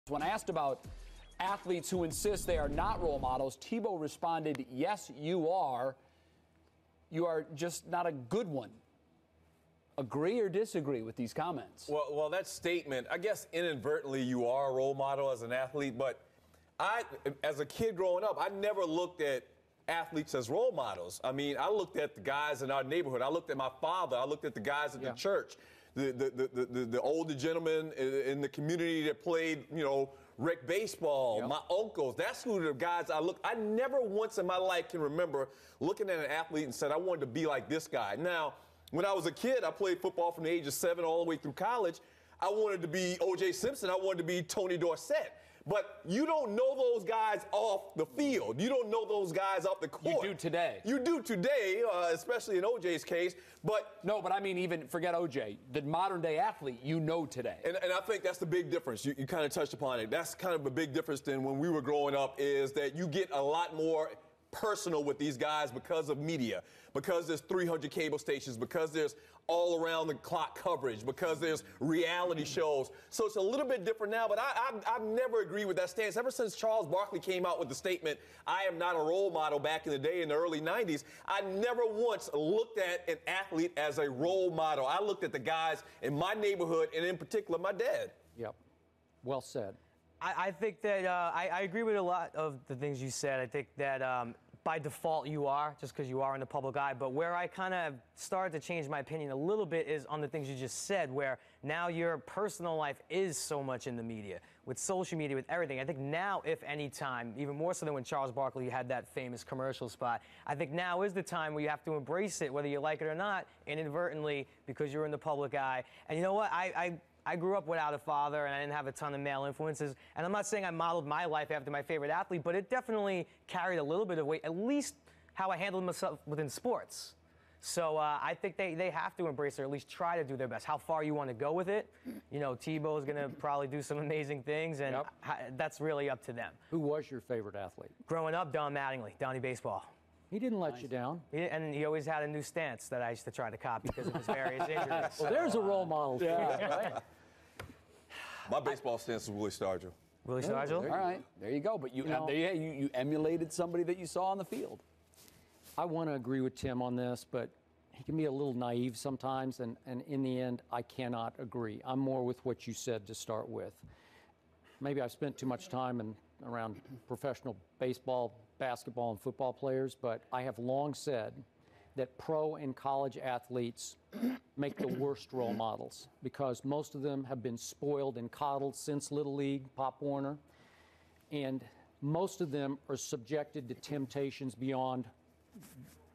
When asked about athletes who insist they are not role models, Tebow responded, "Yes, you are. You are just not a good one." Agree or disagree with these comments? Well, that statement, I guess inadvertently you are a role model as an athlete, but as a kid growing up, I never looked at athletes as role models. I mean, I looked at the guys in our neighborhood. I looked at my father. I looked at the guys at the church. The older gentlemen in the community that played, rec baseball, my uncles. That's who the guys I never once in my life can remember looking at an athlete and said, I wanted to be like this guy. Now, when I was a kid, I played football from the age of 7 all the way through college. I wanted to be O.J. Simpson. I wanted to be Tony Dorsett. But you don't know those guys off the field. You don't know those guys off the court. You do today. You do today, especially in O.J.'s case. But no, but I mean, even forget O.J., the modern-day athlete you know today. And I think that's the big difference. You kind of touched upon it. That's kind of a big difference than when we were growing up, is that you get a lot more personal with these guys because of media, because there's 300 cable stations, because there's all around the clock coverage, because there's reality shows. So it's a little bit different now, but I've never agreed with that stance. Ever since Charles Barkley came out with the statement, I am not a role model back in the day in the early 90s, I never once looked at an athlete as a role model. I looked at the guys in my neighborhood, and in particular, my dad. Yep. Well said. I think that I agree with a lot of the things you said. I think that by default you are, just because you are in the public eye. But where I kind of started to change my opinion a little bit is on the things you just said, where now your personal life is so much in the media, with social media, with everything. I think now, if any time, even more so than when Charles Barkley had that famous commercial spot, I think now is the time where you have to embrace it, whether you like it or not, inadvertently, because you're in the public eye. And you know what? I grew up without a father, and I didn't have a ton of male influences. And I'm not saying I modeled my life after my favorite athlete, but it definitely carried a little bit of weight, at least how I handled myself within sports. So I think they have to embrace it, or at least try to do their best. How far you want to go with it, Tebow is going to probably do some amazing things, and that's really up to them. Who was your favorite athlete? Growing up, Don Mattingly, Donnie Baseball. He didn't let you down. And he always had a new stance that I used to try to copy because of his various injuries. Well, there's a role model for you. Right? My baseball stance is Willie Stargell. Willie Stargell? All right, there you go. But you emulated somebody that you saw on the field. I want to agree with Tim on this, but he can be a little naive sometimes, and in the end, I cannot agree. I'm more with what you said to start with. Maybe I've spent too much time around professional baseball, basketball, and football players, but I have long said that pro and college athletes make the worst role models because most of them have been spoiled and coddled since Little League, Pop Warner, and most of them are subjected to temptations beyond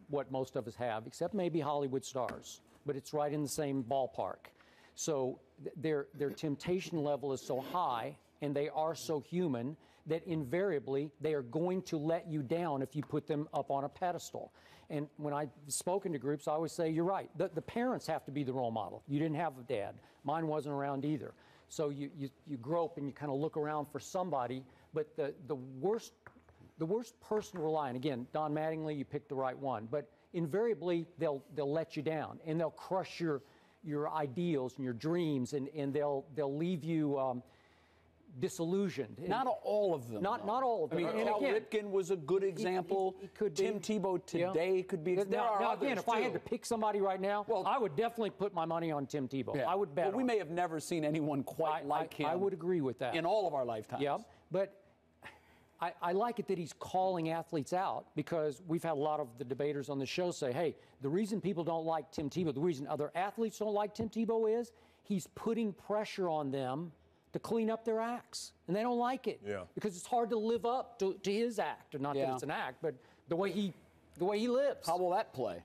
what most of us have, except maybe Hollywood stars, but it's right in the same ballpark. So their temptation level is so high, and they are so human that invariably they are going to let you down if you put them up on a pedestal. And when I've spoken to groups, I always say, you're right. The parents have to be the role model. You didn't have a dad. Mine wasn't around either. So you grow up and you kind of look around for somebody. But the worst person to rely on, again, Don Mattingly, you picked the right one. But invariably, they'll let you down. And they'll crush your ideals and your dreams. And they'll leave you disillusioned. Not all of them. Not all of them. I mean, Cal Ripken was a good example. He could be. Tim Tebow today could be. Now, again, if I had to pick somebody right now, I would definitely put my money on Tim Tebow. Yeah. I would bet. But we may have never seen anyone quite like him. I would agree with that. In all of our lifetimes. Yeah, but I like it that he's calling athletes out, because we've had a lot of the debaters on the show say, hey, the reason people don't like Tim Tebow, the reason other athletes don't like Tim Tebow is he's putting pressure on them to clean up their acts, and they don't like it because it's hard to live up to his act, or not that it's an act, but the way he lives. How will that play?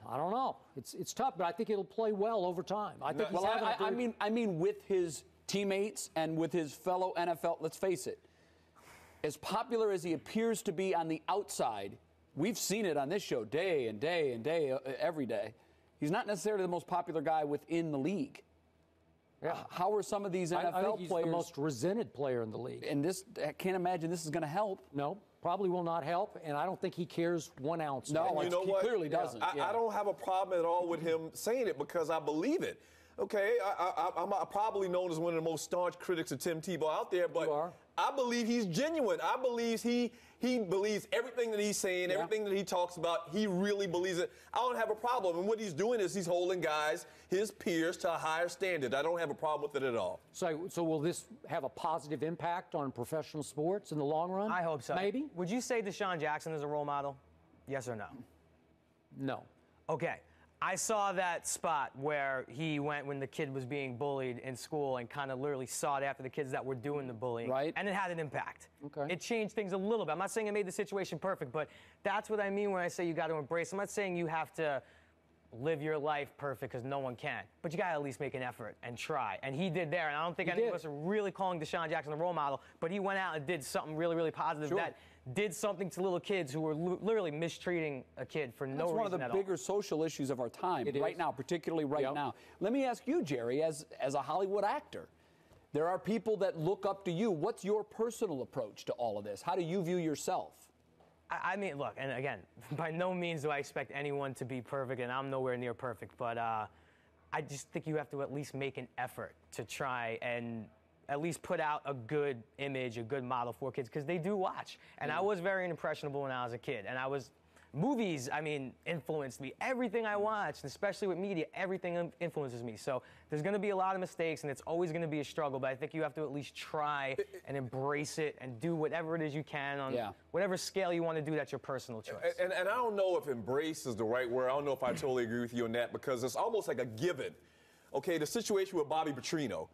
I don't know. It's tough, but I think it'll play well over time. I think I mean with his teammates and with his fellow NFL. Let's face it, as popular as he appears to be on the outside, we've seen it on this show day and day and day, every day. He's not necessarily the most popular guy within the league. Yeah. How are some of these NFL I think he's players the most resented player in the league? And I can't imagine this is going to help. No, probably will not help, and I don't think he cares 1 ounce. No, he clearly doesn't. I don't have a problem at all with him saying it because I believe it. Okay, I'm probably known as one of the most staunch critics of Tim Tebow out there, but You are. I believe he's genuine. I believe he believes everything that he's saying, everything that he talks about. He really believes it. I don't have a problem. And what he's doing is he's holding guys, his peers, to a higher standard. I don't have a problem with it at all. So will this have a positive impact on professional sports in the long run? I hope so. Maybe? Would you say Deshaun Jackson is a role model? Yes or no? No. Okay. I saw that spot where he went when the kid was being bullied in school and kind of literally sought after the kids that were doing the bullying. Right. And it had an impact. Okay. It changed things a little bit. I'm not saying it made the situation perfect, but that's what I mean when I say you got to embrace. I'm not saying you have to live your life perfect because no one can. But you got to at least make an effort and try. And he did there. And I don't think any of us are really calling Deshaun Jackson a role model, but he went out and did something really, really positive that did something to little kids who were literally mistreating a kid for no reason at all. That's one of the bigger social issues of our time right now, particularly right now. Let me ask you, Jerry, as a Hollywood actor, there are people that look up to you. What's your personal approach to all of this? How do you view yourself? I mean, look, and again, by no means do I expect anyone to be perfect, and I'm nowhere near perfect, but I just think you have to at least make an effort to try and at least put out a good image, a good model for kids, because they do watch. And I was very impressionable when I was a kid, and movies, I mean, influenced me. Everything I watched, especially with media, everything influences me. So there's going to be a lot of mistakes, and it's always going to be a struggle, but I think you have to at least try and embrace it and do whatever it is you can on whatever scale you want to do. That's your personal choice. And I don't know if embrace is the right word. I don't know if I totally agree with you on that, because it's almost like a given. Okay, the situation with Bobby Petrino.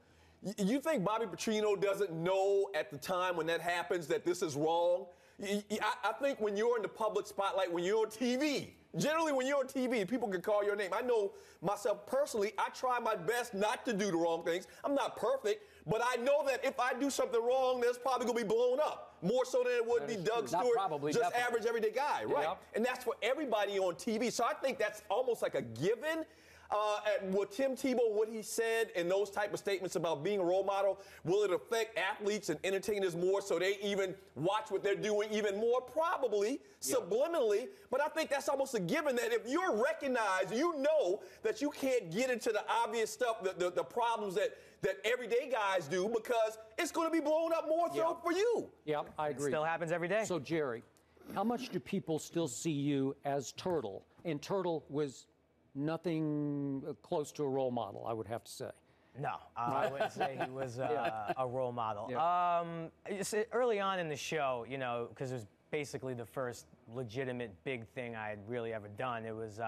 You think Bobby Petrino doesn't know at the time when that happens that this is wrong? I think when you're in the public spotlight, when you're on TV, generally when you're on TV, people can call your name. I know myself personally, I try my best not to do the wrong things. I'm not perfect, but I know that if I do something wrong, that's probably going to be blown up. More so than it would be Doug Stewart, just average everyday guy, right? Yep. And that's for everybody on TV. So I think that's almost like a given. With Tim Tebow, what he said and those type of statements about being a role model, will it affect athletes and entertainers more so they even watch what they're doing even more? Probably, subliminally. But I think that's almost a given that if you're recognized, you know that you can't get into the obvious stuff, the problems that everyday guys do, because it's going to be blown up more so for you. Yeah, I agree. It still happens every day. So, Jerry, how much do people still see you as Turtle? And Turtle was nothing close to a role model, I would have to say. No, I wouldn't say he was a role model. Early on in the show, you know, because it was basically the first legitimate big thing I had really ever done, it was,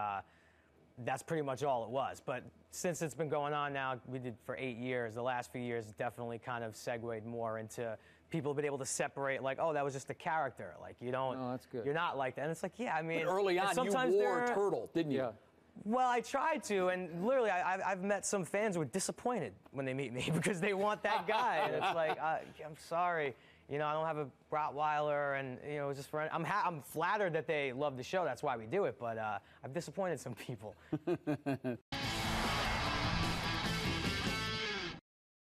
that's pretty much all it was. But since it's been going on now, we did for 8 years, the last few years definitely kind of segued more into people have been able to separate, like, oh, that was just a character. Like, you don't, that's good. You're not like that. And it's like, yeah, I mean. But early on, you wore a turtle, didn't you? Yeah. Well, I tried to, and literally, I've met some fans who are disappointed when they meet me because they want that guy. And it's like, I'm sorry, you know, I don't have a Rottweiler, and you know, just for I'm flattered that they love the show. That's why we do it, but I've disappointed some people.